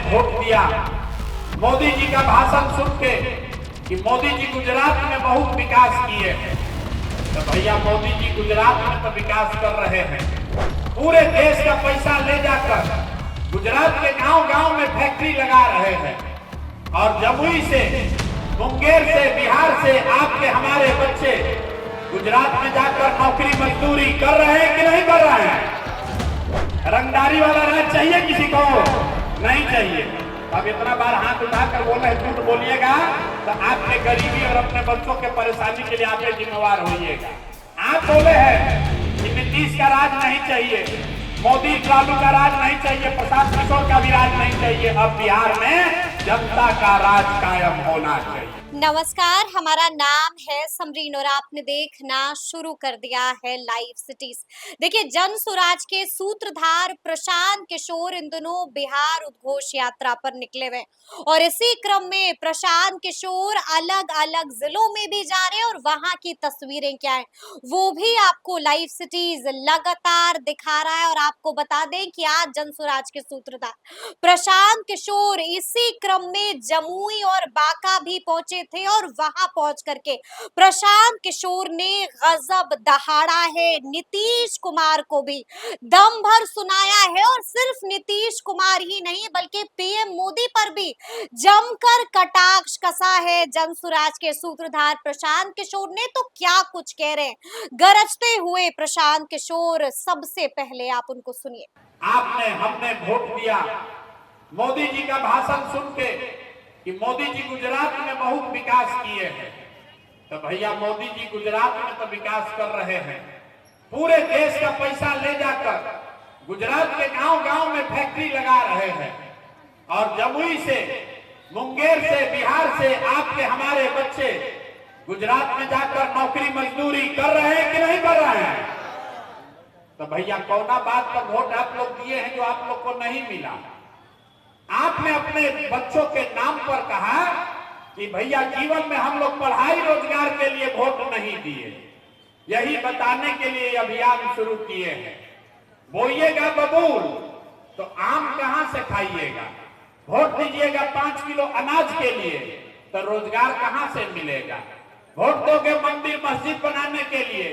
Vote दिया मोदी जी का भाषण सुन के कि मोदी जी गुजरात में बहुत विकास किए हैं, तो भैया मोदी जी गुजरात में तो विकास कर रहे हैं। पूरे देश का पैसा ले जाकर गुजरात के गांव-गांव में फैक्ट्री लगा रहे हैं और जमुई से, मुंगेर से, बिहार से आपके हमारे बच्चे गुजरात में जाकर नौकरी मजदूरी कर रहे हैं कि नहीं कर रहे हैं? रंगदारी वाला राज चाहिए किसी को? नहीं चाहिए। अब इतना बार हाथ उठाकर बोल रहे झूठ बोलिएगा तो आपके गरीबी और अपने बच्चों के परेशानी के लिए आप जिम्मेवार होइएगा। आप बोले हैं कि नीतीश का राज नहीं चाहिए, मोदी लालू का राज नहीं चाहिए, प्रशांत किशोर का भी राज नहीं चाहिए। अब बिहार में जनता का राज कायम होना चाहिए। नमस्कार, हमारा नाम है समरीन और आपने देखना शुरू कर दिया है लाइव सिटीज। देखिए, जन स्वराज के सूत्रधार प्रशांत किशोर इन दिनों बिहार उद्घोष यात्रा पर निकले हुए और इसी क्रम में प्रशांत किशोर अलग अलग जिलों में भी जा रहे हैं और वहां की तस्वीरें क्या है वो भी आपको लाइव सिटीज लगातार दिखा रहा है। और आपको बता दें कि आज जन स्वराज के सूत्रधार प्रशांत किशोर इसी क्रम में जमुई और बांका भी पहुंचे थे और वहां पहुंच करके प्रशांत किशोर ने गजब दहाड़ा है, नीतीश कुमार को भी दम भर सुनाया है। और सिर्फ नीतीश कुमार ही नहीं बल्कि पीएम मोदी पर भी जमकर कटाक्ष कसा है जन स्वराज के सूत्रधार प्रशांत किशोर ने। तो क्या कुछ कह रहे हैं गरजते हुए प्रशांत किशोर, सबसे पहले आप उनको सुनिए। आपने हमने वोट दिया मोदी जी का भाषण सुन के कि मोदी जी गुजरात में बहुत विकास किए हैं, तो भैया मोदी जी गुजरात में तो विकास कर रहे हैं। पूरे देश का पैसा ले जाकर गुजरात के गांव-गांव में फैक्ट्री लगा रहे हैं और जमुई से, मुंगेर से, बिहार से आपके हमारे बच्चे गुजरात में जाकर नौकरी मजदूरी कर रहे हैं कि नहीं कर रहे हैं? तो भैया कौना बात पर वोट आप लोग दिए हैं जो आप लोग को नहीं मिला? आपने अपने बच्चों के नाम पर कहा कि भैया जीवन में हम लोग पढ़ाई रोजगार के लिए वोट नहीं दिए, यही बताने के लिए अभियान शुरू किए हैं। बोइएगा बबूल तो आम कहां से खाइएगा? वोट दीजिएगा 5 किलो अनाज के लिए तो रोजगार कहां से मिलेगा? वोट दोगे मंदिर मस्जिद बनाने के लिए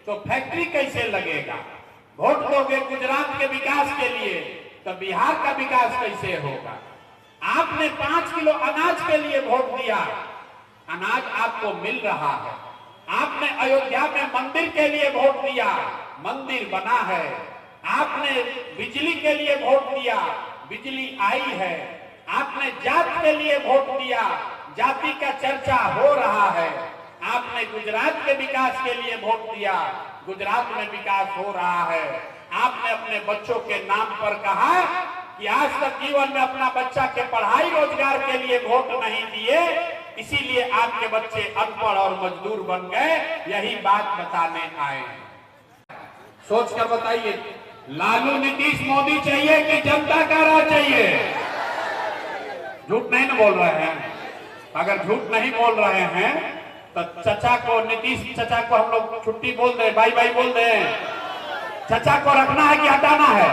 तो फैक्ट्री कैसे लगेगा? वोट दोगे गुजरात के विकास के लिए तो बिहार का विकास कैसे होगा? आपने 5 किलो अनाज के लिए वोट दिया, अनाज आपको मिल रहा है। आपने अयोध्या में मंदिर के लिए वोट दिया, मंदिर बना है। आपने बिजली के लिए वोट दिया, बिजली आई है। आपने जात के लिए वोट दिया, जाति का चर्चा हो रहा है। आपने गुजरात के विकास के लिए वोट दिया, गुजरात में विकास हो रहा है। आपने अपने बच्चों के नाम पर कहा कि आज तक जीवन में अपना बच्चा के पढ़ाई रोजगार के लिए वोट नहीं दिए, इसीलिए आपके बच्चे अनपढ़ और मजदूर बन गए। यही बात बताने आए। सोच कर बताइए, लालू नीतीश मोदी चाहिए कि जनता का राज चाहिए? झूठ नहीं न बोल रहे हैं? अगर झूठ नहीं बोल रहे हैं तो चचा को, नीतीश चचा को हम लोग छुट्टी बोल दे, बाई बाई बोल दे। चचा को रखना है कि हटाना है?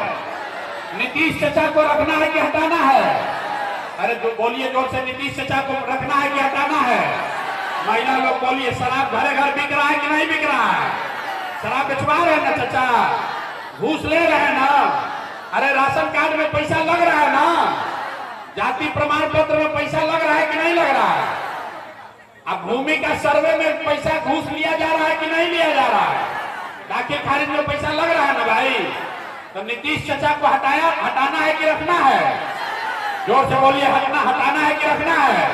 नीतीश चचा को रखना है कि हटाना है? अरे जो बोलिए जोर से, नीतीश चचा को रखना है कि हटाना है? महिला लोग बोलिए, शराब घरे घर बिक रहा है कि नहीं बिक रहा है? शराब बेचवा रहे हैं ना चचा? घूस ले रहे हैं ना? अरे राशन कार्ड में पैसा लग रहा है ना? जाति प्रमाण पत्र में पैसा लग रहा है कि नहीं लग रहा है? अब भूमि का सर्वे में पैसा घूस लिया जा रहा है कि नहीं लिया जा रहा है? दाखिल खारिज में पैसा लग रहा है ना भाई? तो नीतीश चचा को हटाना है कि रखना है? जोर से बोलिए, हटाना है कि रखना है?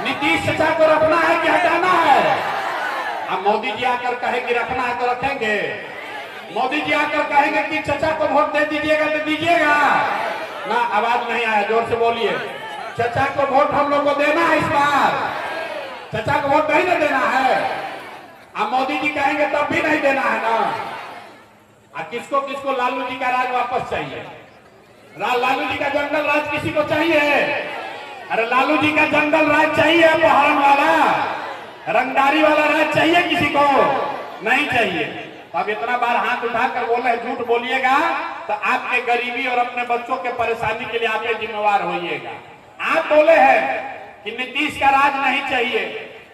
नीतीश चचा को रखना है कि हटाना है? अब मोदी जी आकर कहे कि रखना है तो रखेंगे। मोदी जी आकर कहेंगे कि चचा को वोट दे दीजिएगा तो दीजिएगा ना? आवाज नहीं आया, जोर से बोलिए। चचा को वोट हम लोग को देना है इस बार? चचा को वोट नहीं ना देना है? अब मोदी जी कहेंगे तब भी नहीं देना है ना? किसको किसको लालू जी का राज वापस चाहिए? लालू जी का जंगल राज किसी को चाहिए? अरे लालू जी का जंगल राज चाहिए, अपहरण वाला, रंगदारी वाला राज चाहिए किसी को? नहीं चाहिए। तो अब इतना बार हाथ उठाकर बोले झूठ बोलिएगा तो आपके गरीबी और अपने बच्चों के परेशानी के लिए आप जिम्मेवार होइएगा। आप बोले हैं कि नीतीश का राज नहीं चाहिए,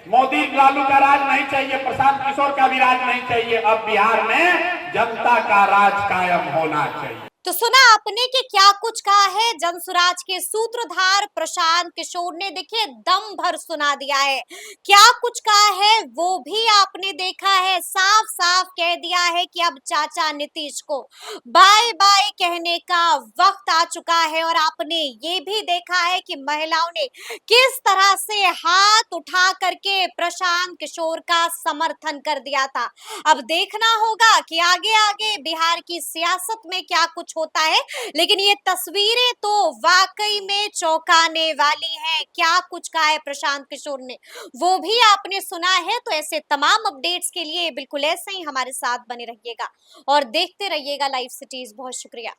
मोदी लालू का राज नहीं चाहिए, प्रशांत किशोर का भी राज नहीं चाहिए, अब बिहार में जनता का राज कायम होना चाहिए। तो सुना आपने कि क्या कुछ कहा है जनसुराज के सूत्रधार प्रशांत किशोर ने। देखिए दम भर सुना दिया है, क्या कुछ कहा है वो भी आपने देखा है। साफ साफ कह दिया है कि अब चाचा नीतीश को बाय बाय कहने का वक्त आ चुका है। और आपने ये भी देखा है कि महिलाओं ने किस तरह से हाथ उठा करके प्रशांत किशोर का समर्थन कर दिया था। अब देखना होगा कि आगे आगे बिहार की सियासत में क्या कुछ होता है, लेकिन ये तस्वीरें तो वाकई में चौंकाने वाली हैं। क्या कुछ कहा है प्रशांत किशोर ने वो भी आपने सुना है। तो ऐसे तमाम अपडेट्स के लिए बिल्कुल ऐसे ही हमारे साथ बने रहिएगा और देखते रहिएगा लाइव सिटीज। बहुत शुक्रिया।